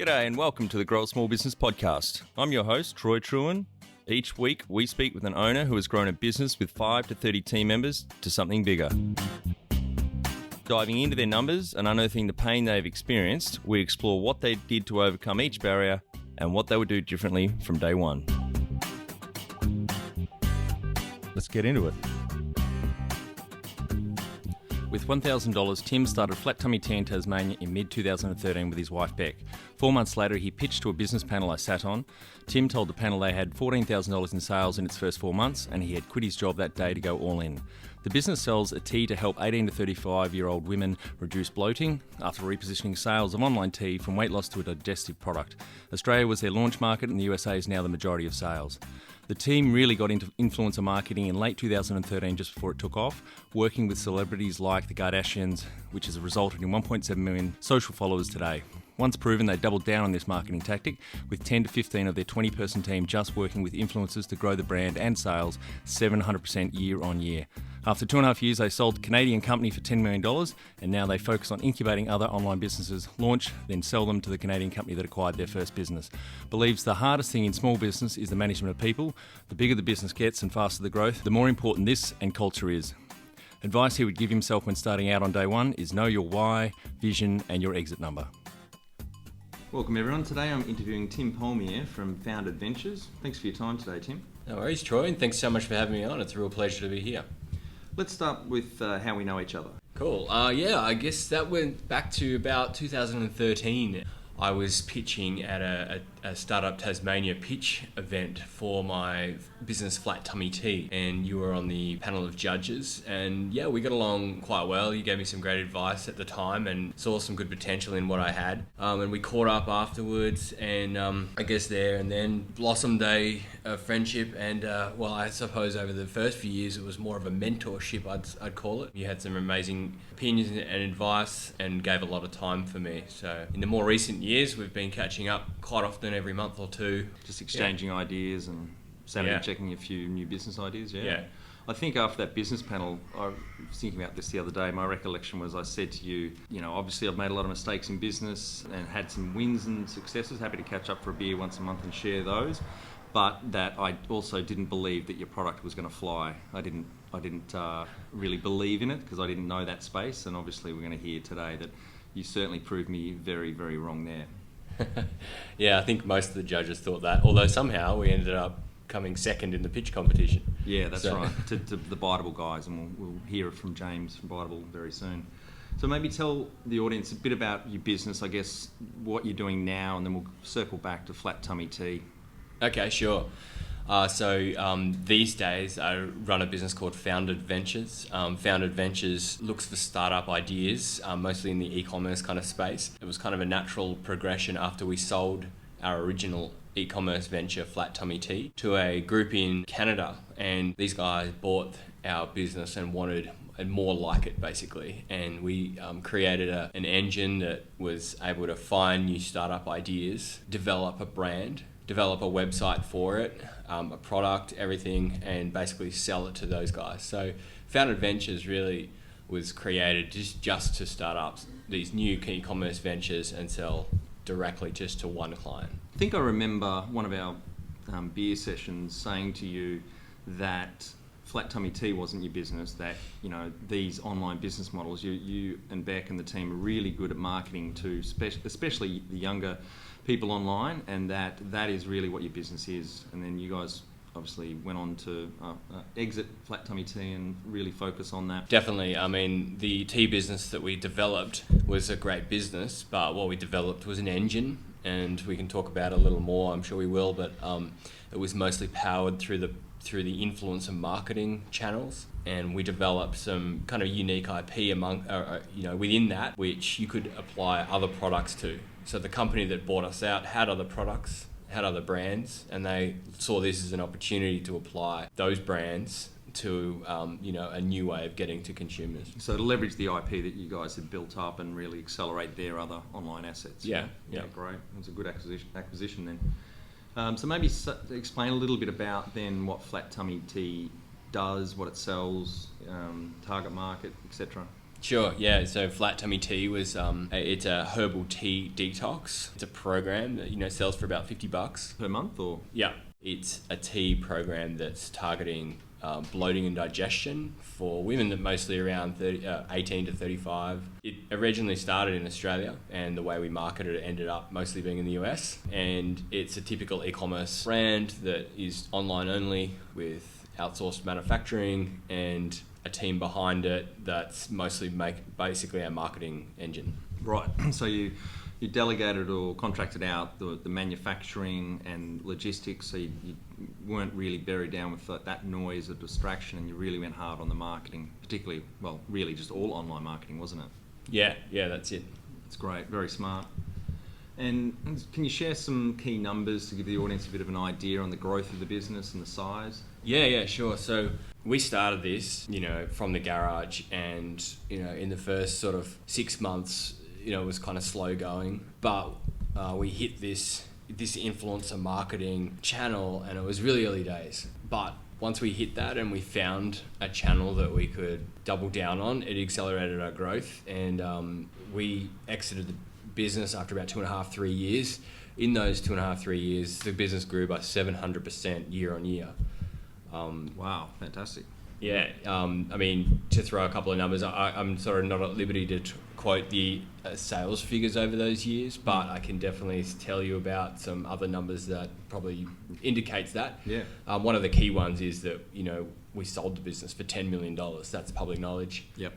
G'day and welcome to the Grow a Small Business Podcast. I'm your host, Troy Truen. Each week, we speak with an owner who has grown a business with 5 to 30 team members to something bigger. Diving into their numbers and unearthing the pain they've experienced, we explore what they did to overcome each barrier and what they would do differently from day one. Let's get into it. With $1,000, Tim started Flat Tummy Tea in Tasmania in mid-2013 with his wife Beck. 4 months later, he pitched to a business panel I sat on. Tim told the panel they had $14,000 in sales in its first 4 months, and he had quit his job that day to go all in. The business sells a tea to help 18 to 35-year-old women reduce bloating after repositioning sales of online tea from weight loss to a digestive product. Australia was their launch market, and the USA is now the majority of sales. The team really got into influencer marketing in late 2013, just before it took off, working with celebrities like the Kardashians, which has resulted in 1.7 million social followers today. Once proven, they doubled down on this marketing tactic, with 10 to 15 of their 20-person team just working with influencers to grow the brand and sales 700% year on year. After 2.5 years, they sold a Canadian company for $10 million, and now they focus on incubating other online businesses, launch, then sell them to the Canadian company that acquired their first business. Believes the hardest thing in small business is the management of people. The bigger the business gets and faster the growth, the more important this and culture is. Advice he would give himself when starting out on day one is know your why, vision, and your exit number. Welcome everyone. Today I'm interviewing Tim Polmear from Founded Ventures. Thanks for your time today, Tim. No worries, Troy, and thanks so much for having me on. It's a real pleasure to be here. Let's start with how we know each other. Cool. I guess that went back to about 2013. I was pitching at a Startup Tasmania pitch event for my business Flat Tummy Tea, and you were on the panel of judges, and yeah, we got along quite well. You gave me some great advice at the time and saw some good potential in what I had, and we caught up afterwards, and I guess there and then blossomed a friendship, and I suppose over the first few years it was more of a mentorship, I'd call it. You had some amazing opinions and advice and gave a lot of time for me. So in the more recent years we've been catching up quite often, every month or two, just exchanging ideas and sanity checking a few new business ideas. Yeah. I think after that business panel, I was thinking about this the other day, my recollection was I said to you, obviously I've made a lot of mistakes in business and had some wins and successes, happy to catch up for a beer once a month and share those, but that I also didn't believe that your product was going to fly. I didn't really believe in it because I didn't know that space, and obviously we're going to hear today that you certainly proved me very, very wrong there. Yeah, I think most of the judges thought that, although somehow we ended up coming second in the pitch competition. Yeah, that's right, to the Biteable guys, and we'll hear it from James from Biteable very soon. So maybe tell the audience a bit about your business, I guess, what you're doing now, and then we'll circle back to Flat Tummy Tea. Okay, sure. These days I run a business called Founded Ventures. Founded Ventures looks for startup ideas, mostly in the e-commerce kind of space. It was kind of a natural progression after we sold our original e-commerce venture, Flat Tummy Tea, to a group in Canada, and these guys bought our business and wanted more like it, basically, and we created an engine that was able to find new startup ideas, develop a brand, develop a website for it, a product, everything, and basically sell it to those guys. So Founded Ventures really was created just to start up these new e-commerce ventures and sell directly just to one client. I think I remember one of our beer sessions saying to you that Flat Tummy Tea wasn't your business, that these online business models, you and Beck and the team are really good at marketing to especially the younger people online, and that is really what your business is. And then you guys obviously went on to exit Flat Tummy Tea and really focus on that. Definitely. I mean, the tea business that we developed was a great business, but what we developed was an engine, and we can talk about it a little more, I'm sure we will, but it was mostly powered through the influencer marketing channels, and we developed some kind of unique IP within that, which you could apply other products to. So the company that bought us out had other products, had other brands, and they saw this as an opportunity to apply those brands to a new way of getting to consumers. So to leverage the IP that you guys had built up and really accelerate their other online assets. Yeah, great. It was a good acquisition then. So maybe explain a little bit about then what Flat Tummy Tea does, what it sells, target market, etc. Sure, yeah. So Flat Tummy Tea was it's a herbal tea detox. It's a program that sells for about $50 per month, or yeah. It's a tea program that's targeting bloating and digestion for women that mostly around 18 to 35. It originally started in Australia, and the way we marketed it ended up mostly being in the US. And it's a typical e-commerce brand that is online only with outsourced manufacturing and a team behind it that's mostly basically our marketing engine. right? So you delegated or contracted out the manufacturing and logistics, so you weren't really buried down with that noise or distraction, and you really went hard on the marketing, particularly, well, really just all online marketing, wasn't it? Yeah, that's it. It's great, very smart. And can you share some key numbers to give the audience a bit of an idea on the growth of the business and the size? Yeah, sure. So we started this, from the garage, and, in the first sort of 6 months, it was kind of slow going, but we hit this influencer marketing channel, and it was really early days. But once we hit that and we found a channel that we could double down on, it accelerated our growth, and we exited the business after about 2.5-3 years. In those 2.5-3 years, the business grew by 700% year on year. Wow, fantastic. Yeah, to throw a couple of numbers, I'm sort of not at liberty to quote the sales figures over those years, but I can definitely tell you about some other numbers that probably indicates that. Yeah. One of the key ones is that, we sold the business for $10 million. That's public knowledge. Yep.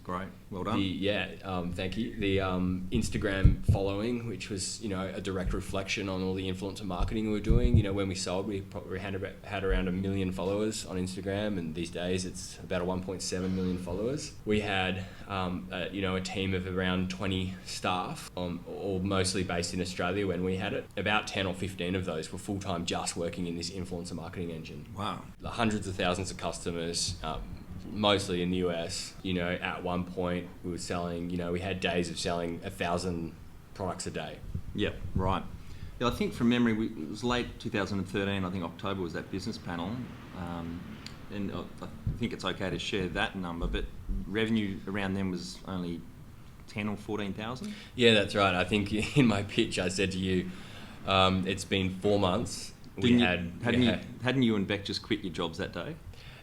Great. Well done. Thank you. The Instagram following, which was, a direct reflection on all the influencer marketing we were doing. When we sold, we probably had around 1 million followers on Instagram, and these days it's about 1.7 million followers. We had, a team of around 20 staff, all mostly based in Australia when we had it. About 10 or 15 of those were full-time just working in this influencer marketing engine. Wow. Hundreds of thousands of customers, mostly in the US. At one point we were selling, we had days of selling 1,000 products a day. Yep, right. Yeah, I think from memory, it was late 2013, I think October was that business panel. And I think it's okay to share that number, but revenue around then was only 10 or 14,000? Yeah, that's right. I think in my pitch I said to you, it's been 4 months. Hadn't you and Beck just quit your jobs that day?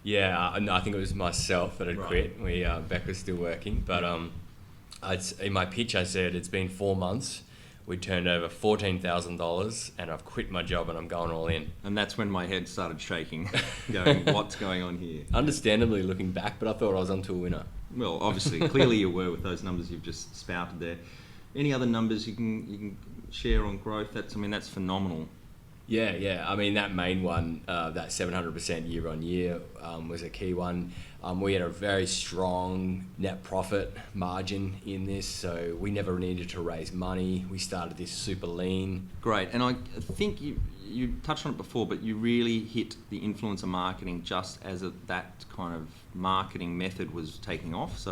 Yeah, no, I think it was myself that had quit. Beck was still working, but in my pitch I said it's been 4 months. We turned over $14,000, and I've quit my job and I'm going all in. And that's when my head started shaking, going, what's going on here? Understandably looking back, but I thought I was onto a winner. Well, obviously, clearly you were with those numbers you've just spouted there. Any other numbers you can share on growth? That's phenomenal. Yeah. That main one, that 700% year on year, was a key one. We had a very strong net profit margin in this, so we never needed to raise money. We started this super lean. Great, and I think you touched on it before, but you really hit the influencer marketing just as that kind of marketing method was taking off.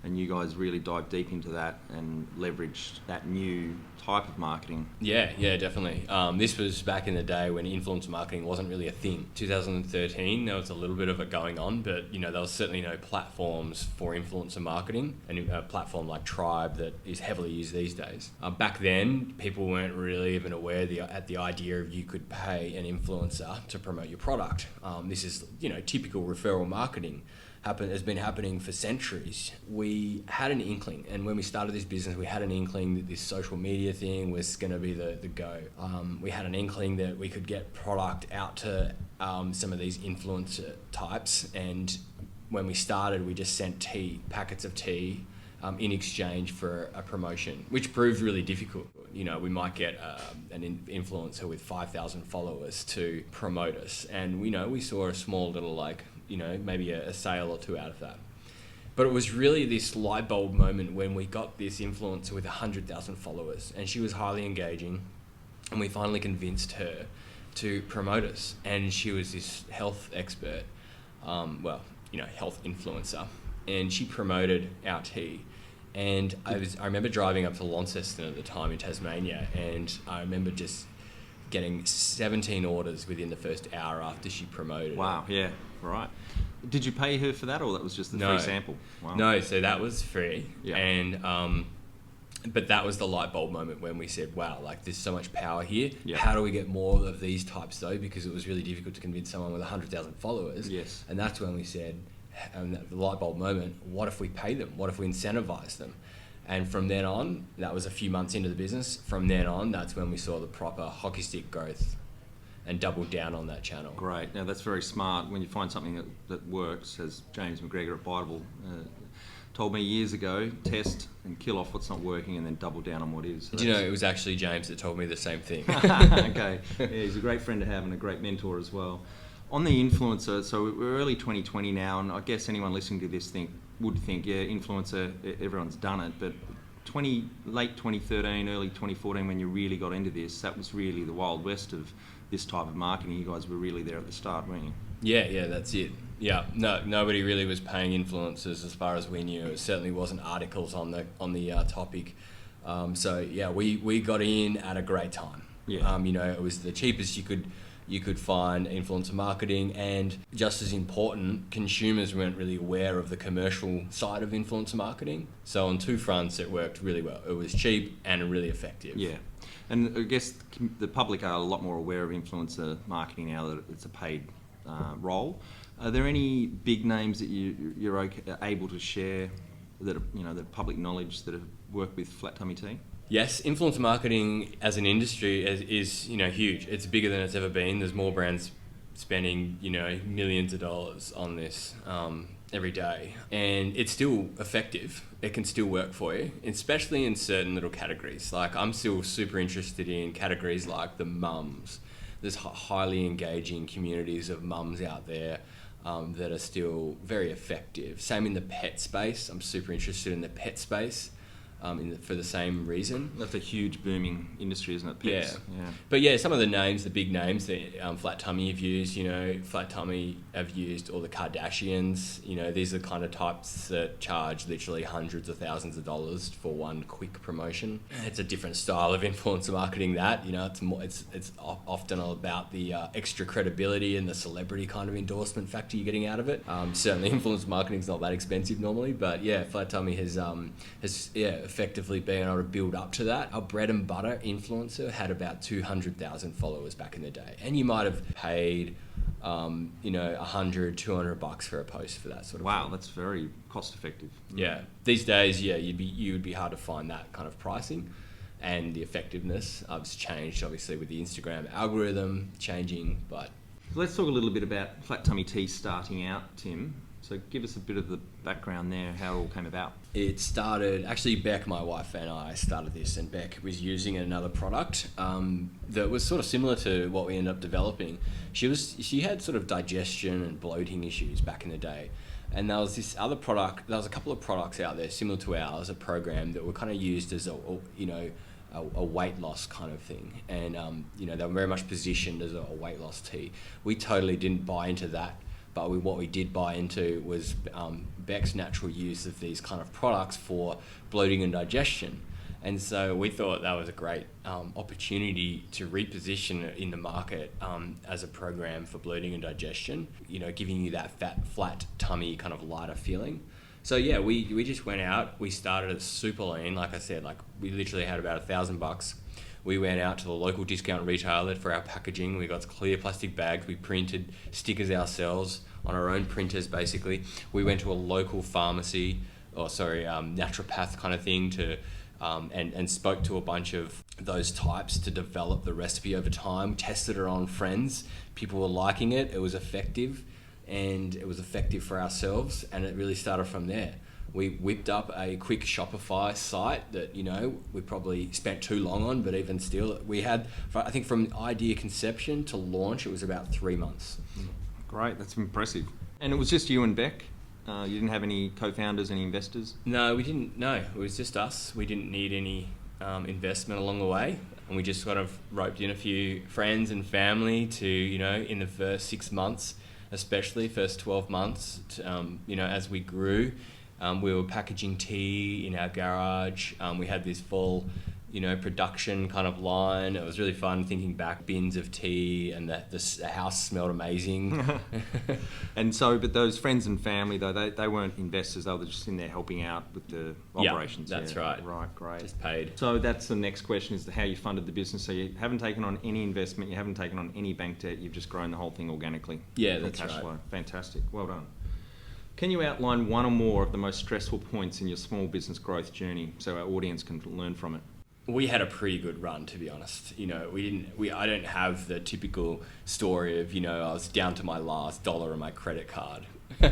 And you guys really dived deep into that and leveraged that new type of marketing. Yeah, definitely. This was back in the day when influencer marketing wasn't really a thing. 2013, there was a little bit of it going on, but there was certainly no platforms for influencer marketing, and a platform like Tribe that is heavily used these days. Back then, people weren't really even aware at the idea of you could pay an influencer to promote your product. This is typical referral marketing. Has been happening for centuries. We had an inkling, and when we started this business, we had an inkling that this social media thing was going to be the go. We had an inkling that we could get product out to some of these influencer types, and when we started, we just sent packets of tea in exchange for a promotion, which proved really difficult. We might get an influencer with 5,000 followers to promote us, and we saw a small little maybe a sale or two out of that. But it was really this light bulb moment when we got this influencer with 100,000 followers, and she was highly engaging, and we finally convinced her to promote us. And she was this health expert, health influencer, and she promoted our tea. And I remember driving up to Launceston at the time in Tasmania, and I remember just getting 17 orders within the first hour after she promoted. Wow, yeah, right. Did you pay her for that, or that was just the free sample? Wow. No, so that was free. Yeah. And but that was the light bulb moment when we said, wow, like there's so much power here. Yeah. How do we get more of these types though? Because it was really difficult to convince someone with 100,000 followers. Yes. And that's when we said, the light bulb moment, what if we pay them? What if we incentivize them? And from then on, that was a few months into the business. From then on, that's when we saw the proper hockey stick growth and doubled down on that channel. Great. Now that's very smart. When you find something that works, as James McGregor at Bible told me years ago, test and kill off what's not working and then double down on what is. Do you know, it was actually James that told me the same thing. Okay. Yeah, he's a great friend to have and a great mentor as well. On the influencer, so we're early 2020 now, and I guess anyone listening to this would think, yeah, influencer, everyone's done it, but late 2013, early 2014, when you really got into this, that was really the Wild West of this type of marketing. You guys were really there at the start, weren't you? Yeah, that's it. Yeah, no, nobody really was paying influencers as far as we knew. It certainly wasn't articles on the topic. So yeah, we got in at a great time. Yeah. It was the cheapest you could find influencer marketing, and just as important, consumers weren't really aware of the commercial side of influencer marketing. So on two fronts, it worked really well. It was cheap and really effective. Yeah. And I guess the public are a lot more aware of influencer marketing now that it's a paid role. Are there any big names that you're able to share that are, that public knowledge that have worked with Flat Tummy Tea? Yes, influencer marketing as an industry is huge. It's bigger than it's ever been. There's more brands spending millions of dollars on this every day, and it's still effective. It can still work for you, especially in certain little categories. Like, I'm still super interested in categories like the mums. There's highly engaging communities of mums out there that are still very effective. Same in the pet space. I'm super interested in the pet space. For the same reason. That's a huge booming industry, isn't it? Pets. Yeah. But yeah, some of the names, the big names that Flat Tummy have used, Flat Tummy have used all the Kardashians. These are the kind of types that charge literally hundreds of thousands of dollars for one quick promotion. It's a different style of influencer marketing that, it's often about the extra credibility and the celebrity kind of endorsement factor you're getting out of it. Certainly influencer marketing is not that expensive normally, but yeah, Flat Tummy has effectively being able to build up to that. Our bread and butter influencer had about 200,000 followers back in the day, and you might have paid $100-200 for a post for that sort of wow thing. That's very cost effective. Yeah, these days you would be hard to find that kind of pricing, and the effectiveness has changed obviously with the Instagram algorithm changing. But let's talk a little bit about Flat Tummy Tea starting out, Tim. So give us a bit of the background there, how it all came about. It started, actually Beck, my wife, and I started this, and Beck was using another product that was sort of similar to what we ended up developing. She had sort of digestion and bloating issues back in the day, and there was this other product, there was a couple of products out there similar to ours, a program that were kind of used as a weight loss kind of thing, and they were very much positioned as a weight loss tea. We totally didn't buy into that. But what we did buy into was Beck's natural use of these kind of products for bloating and digestion. And so we thought that was a great opportunity to reposition it in the market as a program for bloating and digestion, giving you that flat tummy kind of lighter feeling. So yeah, we just went out, we started at super lean, like I said, we literally had about $1,000. We went out to the local discount retailer for our packaging. We got clear plastic bags. We printed stickers ourselves on our own printers, basically. We went to a local pharmacy, naturopath kind of thing, and spoke to a bunch of those types to develop the recipe over time. Tested it on friends. People were liking it. It was effective, and it was effective for ourselves. And it really started from there. We whipped up a quick Shopify site that, we probably spent too long on, but even still, we had, I think from idea conception to launch, it was about 3 months. Great, that's impressive. And it was just you and Beck? You didn't have any co-founders, any investors? No, we didn't. No, it was just us. We didn't need any investment along the way. And we just sort of roped in a few friends and family to, in the first 6 months, especially first 12 months, as we grew. We were packaging tea in our garage. We had this full production kind of line. It was really fun thinking back, bins of tea, and the house smelled amazing. And so, but those friends and family, though, they weren't investors, they were just in there helping out with the operations. That's right. Right, great. Just paid. So that's the next question, is how you funded the business. So you haven't taken on any investment, you haven't taken on any bank debt, you've just grown the whole thing organically. Yeah, from that's cash right. flow. Fantastic, well done. Can you outline one or more of the most stressful points in your small business growth journey so our audience can learn from it? We had a pretty good run, to be honest. I don't have the typical story of, I was down to my last dollar on my credit card. We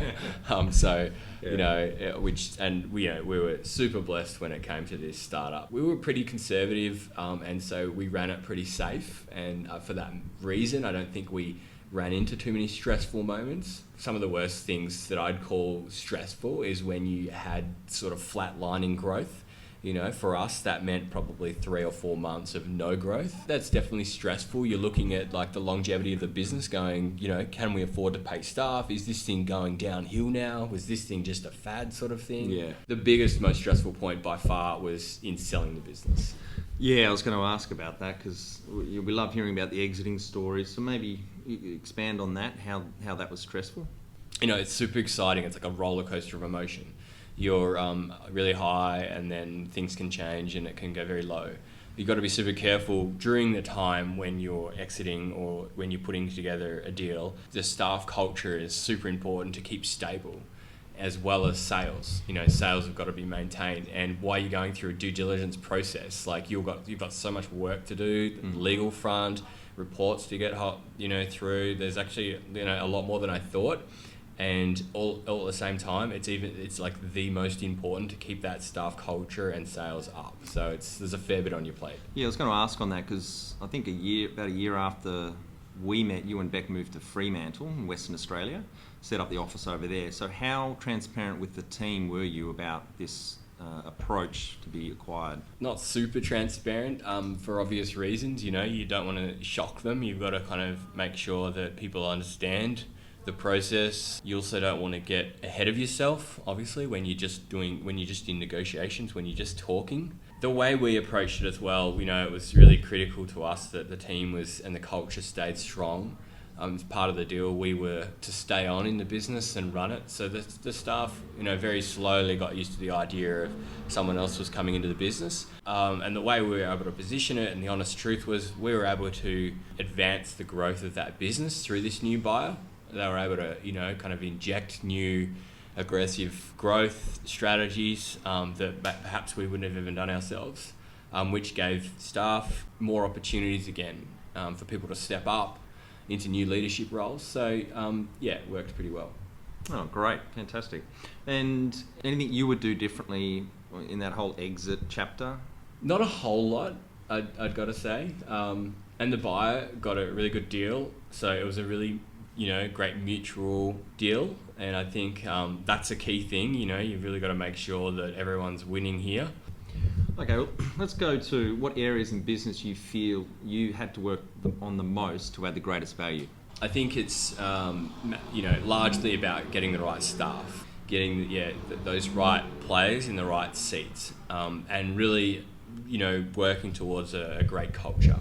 were super blessed when it came to this startup. We were pretty conservative, and so we ran it pretty safe. And for that reason, I don't think we ran into too many stressful moments. Some of the worst things that I'd call stressful is when you had sort of flatlining growth. For us, that meant probably 3 or 4 months of no growth. That's definitely stressful. You're looking at like the longevity of the business going, can we afford to pay staff? Is this thing going downhill now? Was this thing just a fad sort of thing? Yeah. The biggest, most stressful point by far was in selling the business. Yeah, I was going to ask about that because we love hearing about the exiting stories. So maybe you expand on that, how that was stressful. It's super exciting. It's like a roller coaster of emotion. You're really high, and then things can change and it can go very low. You've got to be super careful during the time when you're exiting or when you're putting together a deal. The staff culture is super important to keep stable, as well as sales. Sales have got to be maintained, and while you're going through a due diligence process, like you've got so much work to do, legal front, reports to get through. There's actually a lot more than I thought. And all at the same time, it's like the most important to keep that staff culture and sales up. So there's a fair bit on your plate. Yeah, I was going to ask on that because I think about a year after we met, you and Beck moved to Fremantle in Western Australia, set up the office over there. So how transparent with the team were you about this approach to be acquired? Not super transparent for obvious reasons. You don't want to shock them. You've got to kind of make sure that people understand the process. You also don't want to get ahead of yourself, obviously, when you're just in negotiations, when you're just talking. The way we approached it as well, it was really critical to us that the team and the culture stayed strong. As part of the deal, we were to stay on in the business and run it. So the staff, very slowly got used to the idea of someone else was coming into the business. And the way we were able to position it, and the honest truth was, we were able to advance the growth of that business through this new buyer. They were able to, kind of inject new aggressive growth strategies that perhaps we wouldn't have even done ourselves, which gave staff more opportunities again for people to step up into new leadership roles. So, it worked pretty well. Oh, great. Fantastic. And anything you would do differently in that whole exit chapter? Not a whole lot, I'd got to say. And the buyer got a really good deal. So it was a really great mutual deal, and I think that's a key thing. You've really got to make sure that everyone's winning here. Okay, well, let's go to what areas in business you feel you had to work on the most to add the greatest value. I think it's largely about getting the right staff, getting those right players in the right seats, and really working towards a great culture.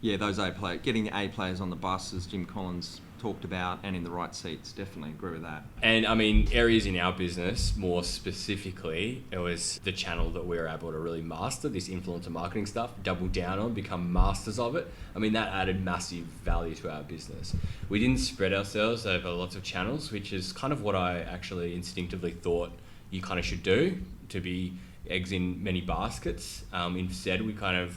Yeah, those getting the A players on the bus, as Jim Collins talked about, and in the right seats. Definitely agree with that. And areas in our business, more specifically, it was the channel that we were able to really master, this influencer marketing stuff, double down on, become masters of it. That added massive value to our business. We didn't spread ourselves over lots of channels, which is kind of what I actually instinctively thought you kind of should do, to be eggs in many baskets. Instead, we kind of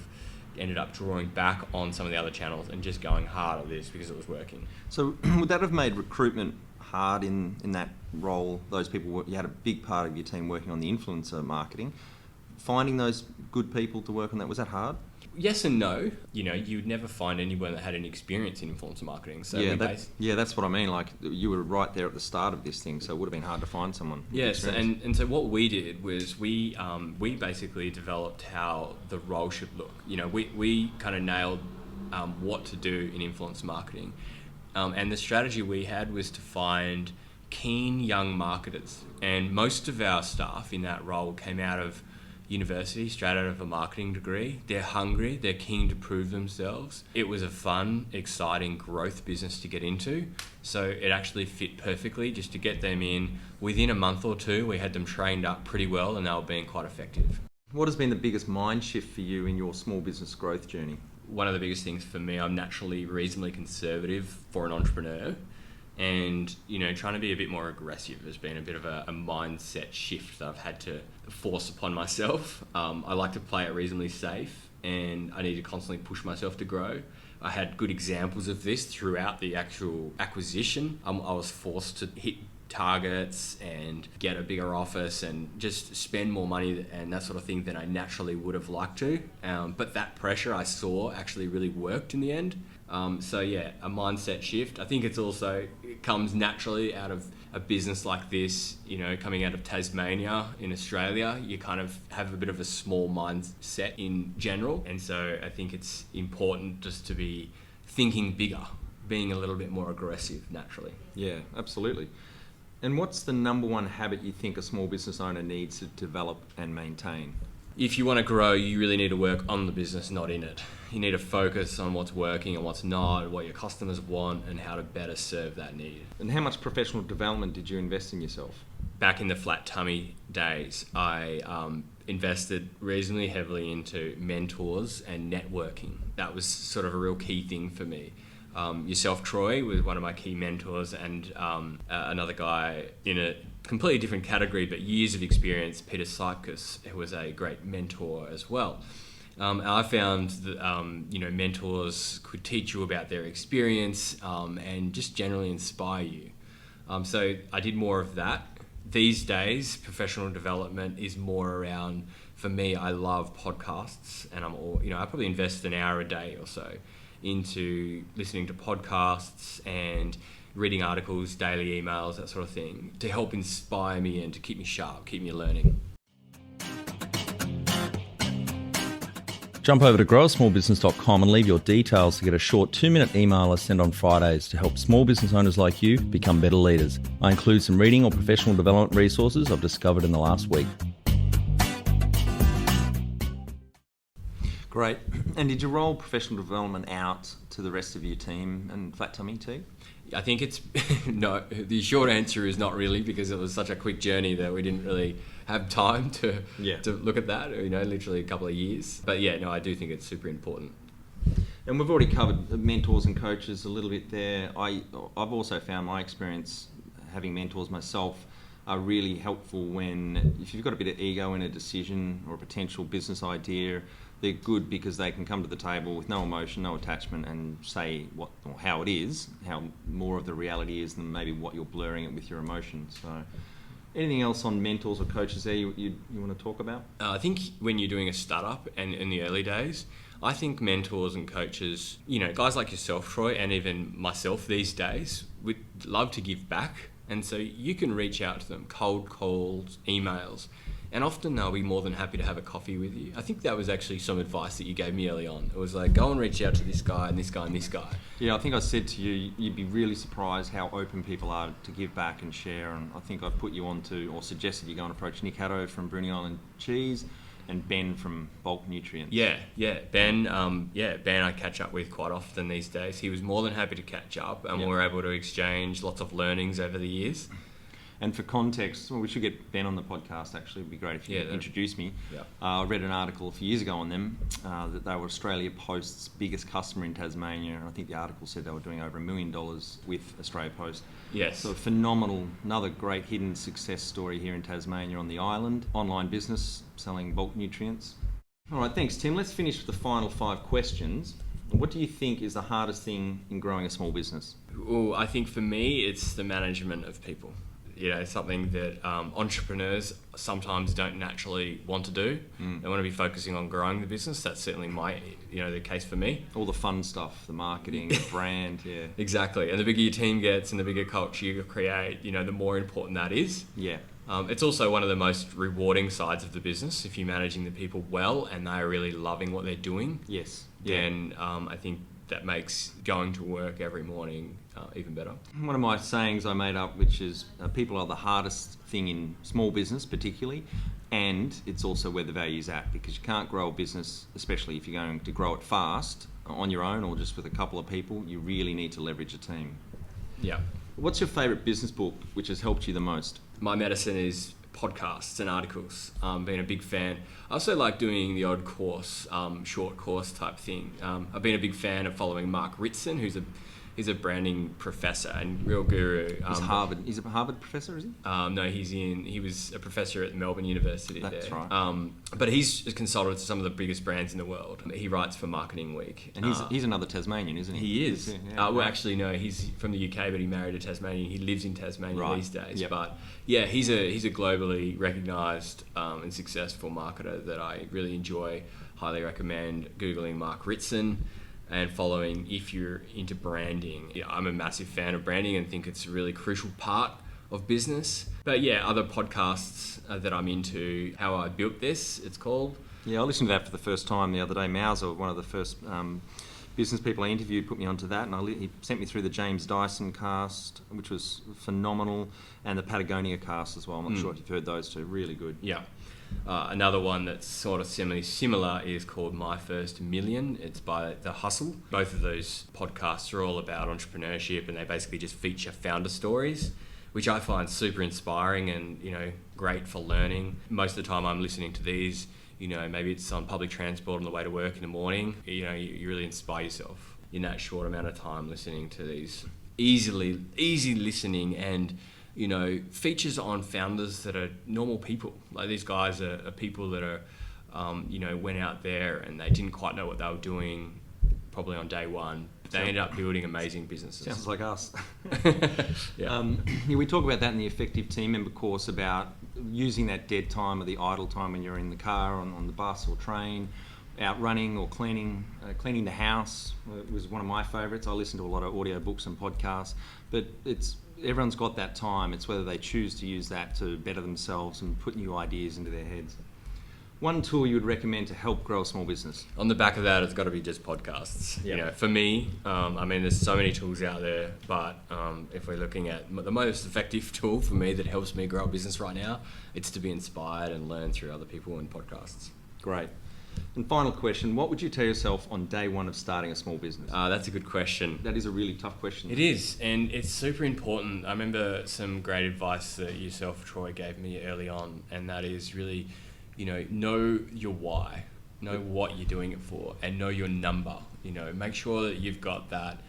ended up drawing back on some of the other channels and just going hard at this because it was working. So would that have made recruitment hard in that role? Those people, you had a big part of your team working on the influencer marketing. Finding those good people to work on that, was that hard? Yes and no. You'd never find anyone that had any experience in influencer marketing. So that's what I mean. Like, you were right there at the start of this thing, so it would have been hard to find someone. Yes, and so what we did was we basically developed how the role should look. We kind of nailed what to do in influencer marketing, and the strategy we had was to find keen young marketers, and most of our staff in that role came out of university, straight out of a marketing degree. They're hungry, they're keen to prove themselves. It was a fun, exciting growth business to get into. So it actually fit perfectly just to get them in. Within a month or two, we had them trained up pretty well and they were being quite effective. What has been the biggest mind shift for you in your small business growth journey? One of the biggest things for me, I'm naturally reasonably conservative for an entrepreneur. And, trying to be a bit more aggressive has been a bit of a mindset shift that I've had to force upon myself. I like to play it reasonably safe and I need to constantly push myself to grow. I had good examples of this throughout the actual acquisition. I was forced to hit targets and get a bigger office and just spend more money and that sort of thing than I naturally would have liked to. But that pressure I saw actually really worked in the end. So yeah, a mindset shift. I think it comes naturally out of a business like this, coming out of Tasmania in Australia. You kind of have a bit of a small mindset in general. And so I think it's important just to be thinking bigger, being a little bit more aggressive naturally. Yeah, absolutely. And what's the number one habit you think a small business owner needs to develop and maintain? If you want to grow, you really need to work on the business, not in it. You need to focus on what's working and what's not, what your customers want, and how to better serve that need. And how much professional development did you invest in yourself? Back in the flat tummy days, I invested reasonably heavily into mentors and networking. That was sort of a real key thing for me. Yourself, Troy, was one of my key mentors, and another guy in a completely different category but years of experience, Peter Drucker, who was a great mentor as well. I found that mentors could teach you about their experience and just generally inspire you. So I did more of that. These days, professional development is more around, for me, I love podcasts, and I probably invest an hour a day or so into listening to podcasts and reading articles, daily emails, that sort of thing, to help inspire me and to keep me sharp, keep me learning. Jump over to growasmallbusiness.com and leave your details to get a short 2-minute email I send on Fridays to help small business owners like you become better leaders. I include some reading or professional development resources I've discovered in the last week. Great. And did you roll professional development out to the rest of your team and Flat Tummy too? I think it's no. The short answer is not really, because it was such a quick journey that we didn't really have time to look at that. Literally a couple of years. But yeah, no, I do think it's super important. And we've already covered mentors and coaches a little bit there. I've also found my experience having mentors myself are really helpful if you've got a bit of ego in a decision or a potential business idea. They're good because they can come to the table with no emotion, no attachment, and say what or how it is, how more of the reality is than maybe what you're blurring it with your emotions. So, anything else on mentors or coaches there you want to talk about? I think when you're doing a startup and in the early days, I think mentors and coaches, guys like yourself, Troy, and even myself these days, would love to give back. And so you can reach out to them, cold calls, emails, and often they'll be more than happy to have a coffee with you. I think that was actually some advice that you gave me early on. It was like, go and reach out to this guy and this guy and this guy. Yeah, I think I said to you, you'd be really surprised how open people are to give back and share. And I think I've put you on to, or suggested you go and approach 1kto from Bruny Island Cheese and Ben from Bulk Nutrients. Yeah, Ben I catch up with quite often these days. He was more than happy to catch up, and we were able to exchange lots of learnings over the years. And for context, we should get Ben on the podcast, actually. It would be great if you could introduce me. Yeah. I read an article a few years ago on them, that they were Australia Post's biggest customer in Tasmania, and I think the article said they were doing over $1 million with Australia Post. Yes. So phenomenal, another great hidden success story here in Tasmania on the island. Online business, selling bulk nutrients. All right, thanks, Tim. Let's finish with the final 5 questions. What do you think is the hardest thing in growing a small business? Well, I think for me, it's the management of people. Something that entrepreneurs sometimes don't naturally want to do. They want to be focusing on growing the business. That's certainly the case for me. All the fun stuff, the marketing, the brand, yeah. Exactly. And the bigger your team gets and the bigger culture you create, the more important that is. Yeah. It's also one of the most rewarding sides of the business. If you're managing the people well and they're really loving what they're doing, yes, then I think that makes going to work every morning even better. One of my sayings I made up, which is people are the hardest thing in small business particularly, And it's also where the value's at, because you can't grow a business, especially if you're going to grow it fast, on your own or just with a couple of people. You really need to leverage a team. Yeah. What's your favourite business book which has helped you the most? My medicine is podcasts and articles. Been a big fan. I also like doing the odd course, short course type thing. I've been a big fan of following Mark Ritson, he's a branding professor and real guru. He's a Harvard professor, is he? No, he was a professor at Melbourne University. That's there. right. But he's a consultant to some of the biggest brands in the world. He writes for Marketing Week. And he's another Tasmanian, isn't he? He is. Well, actually, no, he's from the UK, but he married a Tasmanian. He lives in Tasmania these days. Yep. But yeah, he's a globally recognised and successful marketer that I really enjoy. Highly recommend Googling Mark Ritson and following if you're into branding. Yeah, I'm a massive fan of branding and think it's a really crucial part of business. But yeah, other podcasts that I'm into, How I Built This, it's called. Yeah, I listened to that for the first time the other day. Mauser, one of the first business people I interviewed, put me onto that, and he sent me through the James Dyson cast, which was phenomenal, and the Patagonia cast as well. I'm not sure if you've heard those two. Really good. Yeah. Another one that's sort of similar is called My First Million. It's by The Hustle. Both of those podcasts are all about entrepreneurship, and they basically just feature founder stories, which I find super inspiring and, great for learning. Most of the time I'm listening to these, maybe it's on public transport on the way to work in the morning. You really inspire yourself in that short amount of time listening to these. Easy listening and features on founders that are normal people. Like these guys are people that are, went out there and they didn't quite know what they were doing probably on day one. But they ended up building amazing businesses. Sounds like us. Yeah. We talk about that in the Effective Team Member course about using that dead time or the idle time when you're in the car, on the bus or train, out running or cleaning the house was one of my favourites. I listen to a lot of audio books and podcasts, but everyone's got that time. It's whether they choose to use that to better themselves and put new ideas into their heads. One tool you would recommend to help grow a small business? On the back of that, it's got to be just podcasts. Yep. For me, there's so many tools out there, but if we're looking at the most effective tool for me that helps me grow a business right now, it's to be inspired and learn through other people and podcasts. Great. And final question, what would you tell yourself on day one of starting a small business? That's a good question. That is a really tough question. It is, and it's super important. I remember some great advice that yourself, Troy, gave me early on, and that is really, know your why, know what you're doing it for, and know your number. Make sure that you've got that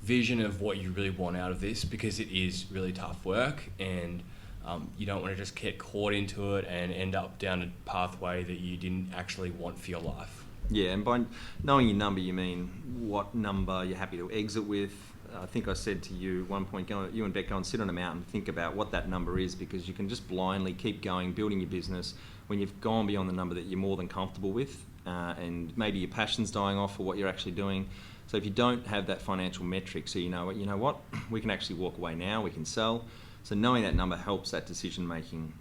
vision of what you really want out of this, because it is really tough work, and you don't want to just get caught into it and end up down a pathway that you didn't actually want for your life. Yeah, and by knowing your number, you mean what number you're happy to exit with. I think I said to you at one point, you and Beck go and sit on a mountain and think about what that number is, because you can just blindly keep going, building your business when you've gone beyond the number that you're more than comfortable with, and maybe your passion's dying off for what you're actually doing. So if you don't have that financial metric, so you know what, we can actually walk away now, we can sell. So knowing that number helps that decision making,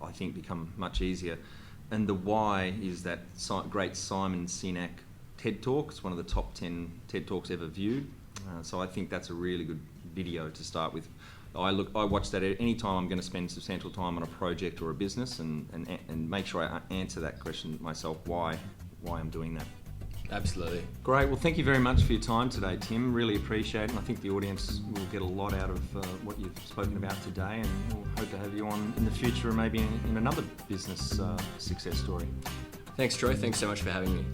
I think, become much easier. And the why is that great Simon Sinek TED Talk. It's one of the top 10 TED Talks ever viewed. So I think that's a really good video to start with. I watch that any time I'm going to spend substantial time on a project or a business, and make sure I answer that question myself, why I'm doing that. Absolutely. Great. Well, thank you very much for your time today, Tim. Really appreciate it. And I think the audience will get a lot out of what you've spoken about today, and we'll hope to have you on in the future, and maybe in another business success story. Thanks, Troy. Thanks so much for having me.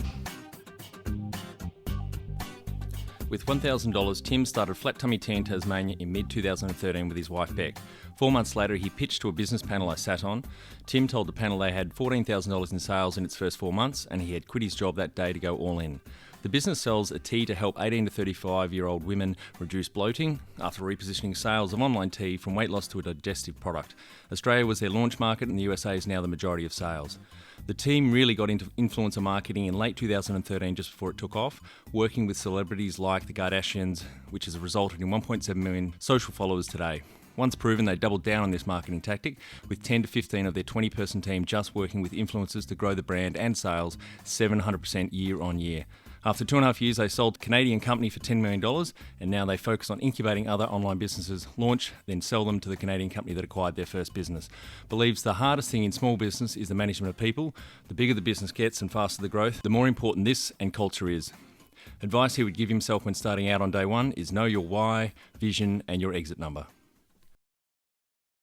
With $1,000, Tim started Flat Tummy Tea in Tasmania in mid-2013 with his wife Beck. 4 months later, he pitched to a business panel I sat on. Tim told the panel they had $14,000 in sales in its first 4 months, and he had quit his job that day to go all in. The business sells a tea to help 18 to 35-year-old women reduce bloating after repositioning sales of online tea from weight loss to a digestive product. Australia was their launch market, and the USA is now the majority of sales. The team really got into influencer marketing in late 2013, just before it took off, working with celebrities like the Kardashians, which has resulted in 1.7 million social followers today. Once proven, they doubled down on this marketing tactic, with 10 to 15 of their 20-person team just working with influencers to grow the brand and sales 700% year on year. After 2.5 years, they sold Canadian company for $10 million, and now they focus on incubating other online businesses, launch, then sell them to the Canadian company that acquired their first business. Believes the hardest thing in small business is the management of people. The bigger the business gets and faster the growth, the more important this and culture is. Advice he would give himself when starting out on day one is know your why, vision, and your exit number.